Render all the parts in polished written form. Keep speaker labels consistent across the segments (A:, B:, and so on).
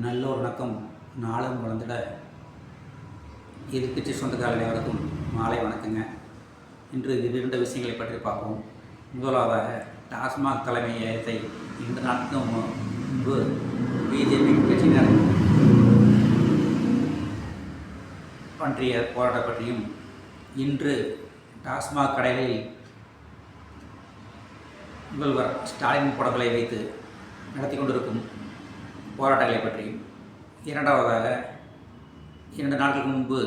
A: நல்ல ஒரு வணக்கம் நாளும் வளர்ந்துட எதிர்க்கட்சி சொந்தக்காரர்கள் அனைவருக்கும் மாலை வணக்கங்க. இன்று இரண்டு விஷயங்களை பற்றி பார்ப்போம். முதலாவதாக டாஸ்மாக் தலைமையகத்தை 2 நாட்களுக்கு முன்பு பிஜேபி கட்சியினர் பற்றிய போராட்டம் பற்றியும், இன்று டாஸ்மாக் கடைகளில் முதல்வர் ஸ்டாலின் படங்களை வைத்து நடத்தி கொண்டிருக்கும் போராட்டங்களை பற்றியும், இரண்டாவதாக 2 நாட்களுக்கு முன்பு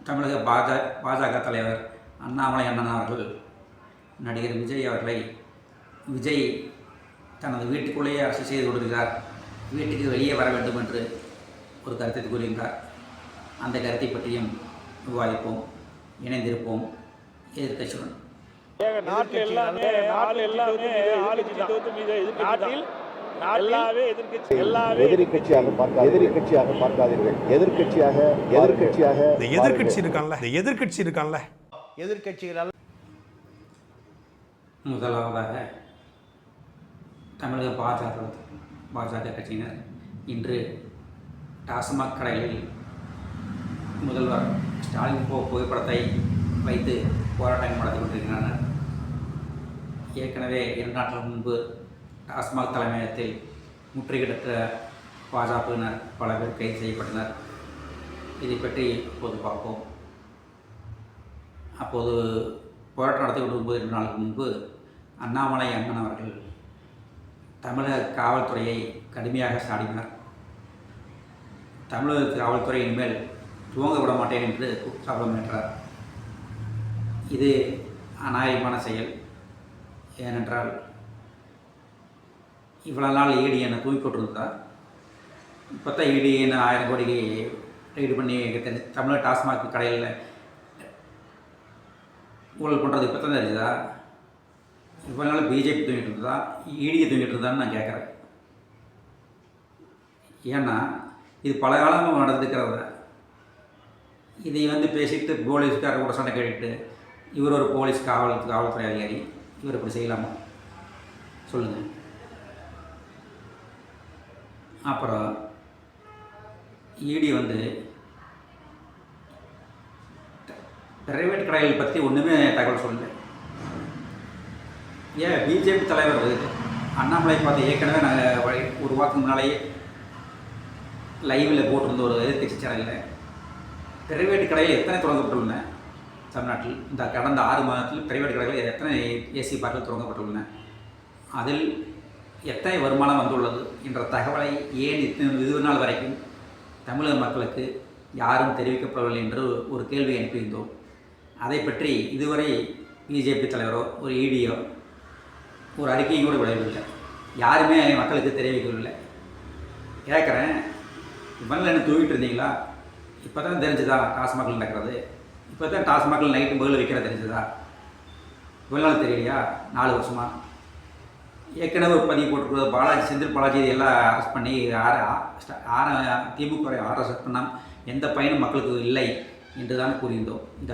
A: தமிழக பாஜக தலைவர் அண்ணாமலை அண்ணன் அவர்கள் நடிகர் விஜய் அவர்களை விஜய் தனது வீட்டுக்குள்ளேயே அரசு செய்து கொண்டிருக்கிறார், வீட்டுக்கு வெளியே வர வேண்டும் என்று ஒரு கருத்தை கூறுகின்றார். அந்த கருத்தை பற்றியும் விவாதிப்போம், இணைந்திருப்போம் எதிர்க்கட்சியுடன்.
B: எதிர்கட்சியாக பார்க்காதீர்கள். எதிர்கட்சி இருக்கான்ல எதிர்கட்சிகளால்.
A: முதலாவதாக தமிழக பாஜக கட்சியினர் இன்று டாஸ்மாக் கடைகளில் முதல்வர் ஸ்டாலின் புகைப்படத்தை வைத்து போராட்டம் நடத்தி கொண்டிருக்கின்றனர். ஏற்கனவே 2 நாட்கள் முன்பு டாஸ்மாக் தலைமையகத்தில் முற்றுகையிட்ட பாஜகவினர் பல பேர் கைது செய்யப்பட்டனர். இதை பற்றி இப்போது பார்ப்போம். அப்போது போராட்டம் நடத்தி கொண்டிருக்கும் 2 நாளுக்கு முன்பு அண்ணாமலை அண்ணன் அவர்கள் தமிழக காவல்துறையை கடுமையாக சாடினார். தமிழக காவல்துறை இனிமேல் துவங்க விட மாட்டேன் என்று சபதம் ஏற்றார். இது அநாயகமான செயல். ஏனென்றால் இவ்வளோ நாள் ஈடி என்னை தூக்கி போட்டிருந்தா, இப்போ தான் ஈடி என்ன 1000 கோடிக்கு ரைடு பண்ணி தமிழக டாஸ்மாக் கடையில் ஊழல் பண்ணுறது இப்போ தான் தெரியுதா? இவ்வளோ நாள் பிஜேபி தூங்கிட்டு இருந்தா, ஈடியை தூங்கிட்டு இருந்தான்னு நான் கேட்குறேன். ஏன்னா இது பல காலமாக நடந்துக்கிறத இதை பேசிட்டு போலீஸ்காரர் கூட சண்டை கேட்டுட்டு இவர் ஒரு போலீஸ் காவல்துறை அதிகாரி, இவர் இப்படி செய்யலாமா சொல்லுங்கள். அப்புறம் ஈடி பிரைவேட் கடைகள் பற்றி ஒன்றுமே தகவல் சொல்லலை. ஏன் பிஜேபி தலைவர் அண்ணாமலை பார்த்து ஏற்கனவே நாங்கள் ஒரு வாரத்துக்கு முன்னாலேயே லைவில் போட்டிருந்த ஒரு எதிர்கட்சி சேனலில் பிரைவேட் கடையில் எத்தனை தொடங்கப்பட்டுள்ளன தமிழ்நாட்டில் இந்த கடந்த 6 மாதத்தில் பிரைவேட் கடைகளில் எத்தனை ஏசி பார்கள் தொடங்கப்பட்டுள்ளன, அதில் எத்தனை வருமானம் வந்துள்ளது என்ற தகவலை ஏன் இது நாள் வரைக்கும் தமிழக மக்களுக்கு யாரும் தெரிவிக்கப்படவில்லை என்று ஒரு கேள்வி அனுப்பியிருந்தோம். அதை பற்றி இதுவரை பிஜேபி தலைவரோ ஒரு ஈடியோ ஒரு அறிக்கையும் கூட விடவில்லை. யாருமே மக்களுக்கு தெரிவிக்கவில்லை. கேட்குறேன், இவனில் என்ன தூங்கிட்டு இருந்தீங்களா? இப்போ தான் தெரிஞ்சுதா டாஸ்மாகில் நடக்கிறது? இப்போ தான் டாஸ்மாகில் நைட்டு முதல்ல வைக்கிற தெரிஞ்சுதா? இவ்வளோ நாள் தெரியலையா? 4 வருஷமாக ஏற்கனவே ஒரு பதிவு போட்டுருக்குறது செந்தில் பாலாஜி எல்லாம் அரெஸ்ட் பண்ணி திமுக அரெஸ்ட் பண்ணால் எந்த பயனும் மக்களுக்கு இல்லை என்று தான் கூறியிருந்தோம். இந்த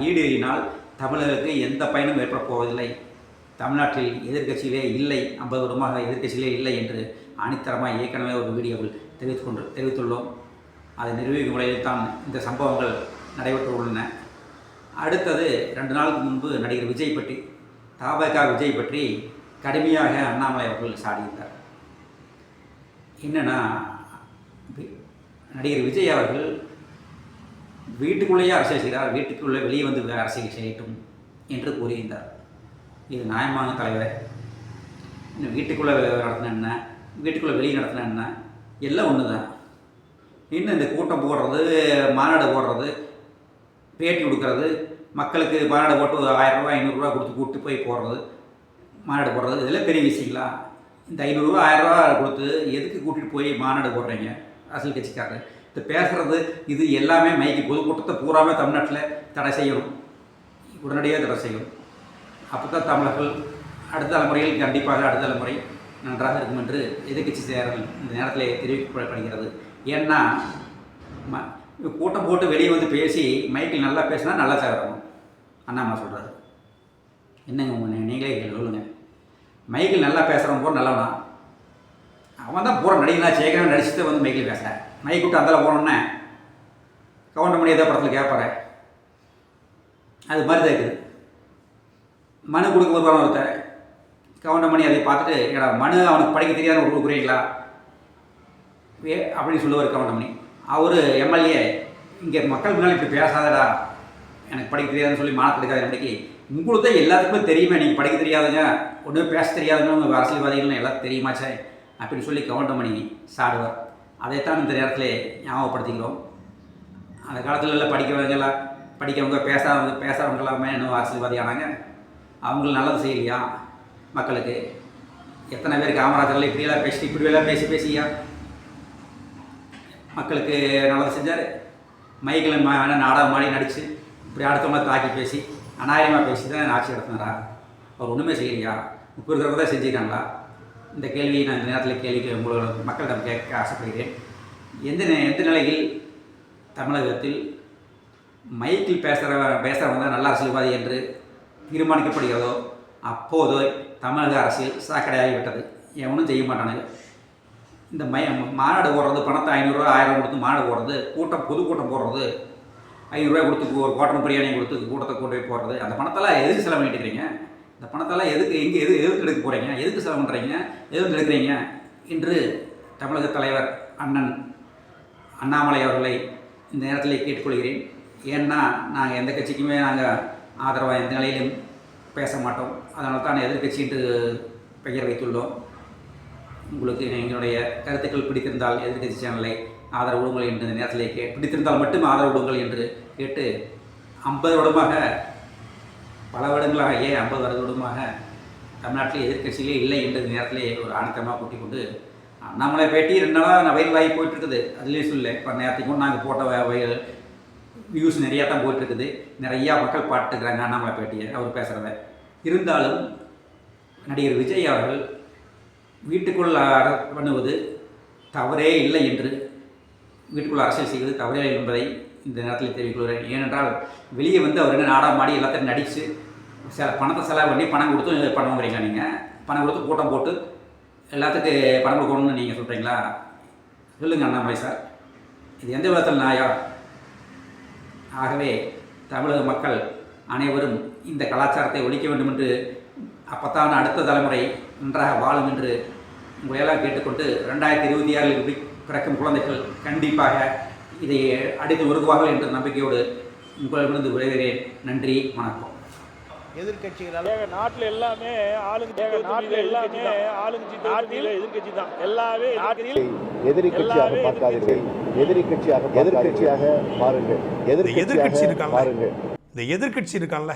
A: ஈடியினால் தமிழர்களுக்கு எந்த பயனும் ஏற்பட போவதில்லை, தமிழ்நாட்டில் எதிர்க்கட்சியிலே இல்லை, 50 வருடமாக எதிர்க்கட்சியிலே இல்லை என்று ஆணித்தரமாக ஏற்கனவே ஒரு வீடியோவில் தெரிவித்துள்ளோம். அதை நிரூபிக்கும் முறையில் தான் இந்த சம்பவங்கள் நடைபெற்று உள்ளன. அடுத்தது 2 நாளுக்கு முன்பு நடிகர் விஜய் பற்றி விஜய் பற்றி கடுமையாக அண்ணாமலை அவர்கள் சாடியிருந்தார். என்னென்னா, நடிகர் விஜய் அவர்கள் வீட்டுக்குள்ளேயே அரசியல் செய்கிறார், வீட்டுக்குள்ளே வெளியே வந்து அரசியல் செய்யட்டும் என்று கூறியிருந்தார். இது நியாயமான தலைவர்? இன்னும் வீட்டுக்குள்ளே நடத்தின என்ன, வீட்டுக்குள்ளே வெளியே நடத்தின என்ன, எல்லாம் ஒன்று தான். இன்னும் இந்த கூட்டம் போடுறது, மாநாடு போடுறது, பேட்டி கொடுக்கறது, மக்களுக்கு மாநாடு போட்டு 1000 ரூபா 500 ரூபா கொடுத்து கூப்பிட்டு போய் போடுறது, மாநாடு போடுறது, இதெல்லாம் பெரிய விஷயங்களா? இந்த 500 ரூபா 1000 ரூபா கொடுத்து எதுக்கு கூட்டிகிட்டு போய் மாநாடு போடுறீங்க அரசியல் கட்சிக்காரர்? இந்த பேசுகிறது இது எல்லாமே மைக்கு பொதுக்கூட்டத்தை பூராமே தமிழ்நாட்டில் தடை செய்யணும், உடனடியாக தடை செய்யணும். அப்போ தான் தமிழர்கள் அடுத்த தலைமுறையில் கண்டிப்பாக அடுத்த தலைமுறை நன்றாக இருக்கும் என்று எதிர்கட்சி சேரல் இந்த நேரத்தில் தெரிவிக்கப்படுகிறது. ஏன்னா கூட்டம் போட்டு வெளியே வந்து பேசி மைக்கில் நல்லா பேசினா நல்லா சேரணும் அண்ணாமலை சொல்கிறாரு. என்னங்க நீங்களே சொல்லுங்கள். மைக்கில் நல்லா பேசுகிறவங்க கூட நல்லவனா? அவன் தான் பூரா நடிகனா சேகரன் நடிச்சுட்டு வந்து மைக்கில் பேசுகிறேன். மைக் விட்டு அந்தளவு போனோன்னே கவுண்டமணி ஏதோ படத்தில் கேட்பாரு. அது மாதிரி தான் இருக்குது. மனு கொடுக்க வருவான் ஒருத்தர். கவுண்டமணி அதை பார்த்துட்டு ஏடா மனு அவனுக்கு படிக்க தெரியாத கொடுக்குறீங்களா அப்படின்னு சொல்லுவார் கவுண்டமணி. அவர் எம்எல்ஏ இங்கே மக்கள் முன்னாடி இப்படி பேசாதடா, எனக்கு படிக்க தெரியாதுன்னு சொல்லி மானத்தை எடுக்காத நம்பிக்கை. உங்களுக்கு தான் எல்லாத்துக்குமே தெரியுமே, நீங்கள் படிக்க தெரியாதுங்க, ஒன்றுமே பேச தெரியாதுன்னு உங்கள் அரசியல்வாதிகள்னு எல்லாத்துக்கும் தெரியுமாச்சே அப்படின்னு சொல்லி கவுண்டமணி சாடுவார். அதைத்தான் இந்த நேரத்தில் ஞாபகப்படுத்திக்கிறோம். அந்த காலத்தில் எல்லாம் படிக்கிறவங்க பேசாதவங்க எல்லாமே இன்னும் அரசியல்வாதி ஆனாங்க. அவங்களுக்கு நல்லது செய்யலையா மக்களுக்கு? எத்தனை பேர் காமராஜரில் இப்படியெல்லாம் பேசிட்டு இப்படியெல்லாம் பேசியா மக்களுக்கு நல்லது செஞ்சார்? மைக்கில் நாடகம் மாடி நடித்து இப்படி அடுத்தவங்களை தாக்கி பேசி அநாயகமாக பேசி தான் ஆட்சி நடத்தினாரா? அவர் ஒன்றுமே செய்யலையா? இப்போ இருக்கிறவங்க தான் செஞ்சுருக்காங்களா? இந்த கேள்வியை நான் இந்த நேரத்தில் கேள்விக்கு உங்களோட மக்களிடம் கேட்க ஆசைப்படுகிறேன். எந்த நிலையில் தமிழகத்தில் மைக்கில் பேசுகிறவங்க தான் நல்ல அரசியல்வாதி என்று தீர்மானிக்கப்படுகிறதோ அப்போதோ தமிழக அரசியல் சாக்கடையாகிவிட்டது. எவனும் செய்ய மாட்டானுங்க. இந்த மாநாடு போடுறது, பணத்தை 500 ரூபா 1000 கொடுத்து மாநாடு போடுறது, பொதுக்கூட்டம் போடுறது, 500 ரூபாய் கொடுத்து ஒரு குவார்டர் பிரியாணி கொடுத்து கூட்டத்தை கொண்டு போய் போடுறது, அந்த பணத்தெல்லாம் எதுக்கு செலவு பண்ணிட்டு இருக்கிறீங்க? இந்த பணத்தெல்லாம் எதுக்கு எடுக்க போகிறீங்க? எதுக்கு செலவு பண்ணுறீங்க? எதுக்கு எடுக்கிறீங்க என்று தமிழக தலைவர் அண்ணன் அண்ணாமலை அவர்களை இந்த நேரத்தில் கேட்டுக்கொள்கிறேன். ஏன்னா நாங்கள் எந்த கட்சிக்குமே ஆதரவாக எந்த நிலையிலும் பேச மாட்டோம். அதனால தான் எதிர்கட்சின்ட்டு பெயர் வைத்துள்ளோம். உங்களுக்கு எங்களுடைய கருத்துக்கள் பிடித்திருந்தால் எதிர்கட்சி சேனலை ஆதரவு கொடுங்கள் என்று இந்த நேரத்தில் பிடித்திருந்தால் மட்டும் ஆதரவு கொடுங்கள் என்று கேட்டு 50 வருடமாக பல வருடங்களாக 50 வருடமாக தமிழ்நாட்டில் எதிர்கட்சியிலே இல்லை என்ற நேரத்திலே ஒரு ஆணத்தமாக கூட்டிக் கொண்டு அண்ணாமலை பேட்டி 2 நாளாக நான் வயல் வாங்கி போயிட்டுருக்குது. அதுலேயும் சொல்ல இப்போ நேரத்துக்கும் நாங்கள் போட்ட வியூஸ் நிறையா தான் போயிட்டுருக்குது. நிறையா மக்கள் பாட்டுக்கிறாங்க அண்ணாமலை பேட்டியை அவர் பேசுகிறத. இருந்தாலும் நடிகர் விஜய் அவர்கள் வீட்டுக்குள் பண்ணுவது தவறே இல்லை என்று, வீட்டுக்குள் அரசியல் செய்வது தவறே இல்லை என்பதை இந்த நேரத்தில் தெரிவிக்கொள்கிறேன். ஏனென்றால் வெளியே வந்து அவர் என்ன நாடகம் மாடி எல்லாத்தையும் நடித்து பணத்தை செலவு பண்ணி பணம் கொடுத்து பணம் வாங்குறீங்களா? நீங்கள் பணம் கொடுத்து கூட்டம் போட்டு எல்லாத்துக்கும் பணம் கொடுக்கணும்னு நீங்கள் சொல்கிறீங்களா? சொல்லுங்கள் அண்ணாமலை சார், இது எந்த விதத்தில் நாயா? ஆகவே தமிழக மக்கள் அனைவரும் இந்த கலாச்சாரத்தை ஒழிக்க வேண்டும் என்று, அப்பத்தான் அடுத்த தலைமுறை நன்றாக வாழும் என்று உங்களையெல்லாம் கேட்டுக்கொண்டு 2026 பிறக்கும் குழந்தைகள் கண்டிப்பாக இதை அடித்து ஒருங்குவார்கள் என்ற நம்பிக்கையோடு உங்களிடமிருந்து விளைகிறேன். நன்றி, வணக்கம்.
B: எதிர்கட்சிகளால்
C: நாட்டில் எல்லாமே ஆளுங்கட்சி எதிர்கட்சி தான். எல்லாமே
B: எதிர்கட்சியாக பார்க்காதீர்கள், எதிர்கட்சியாக பாருங்கள்.
D: எதிர்கட்சி இருக்கான்ல, இந்த எதிர்கட்சி இருக்கான்ல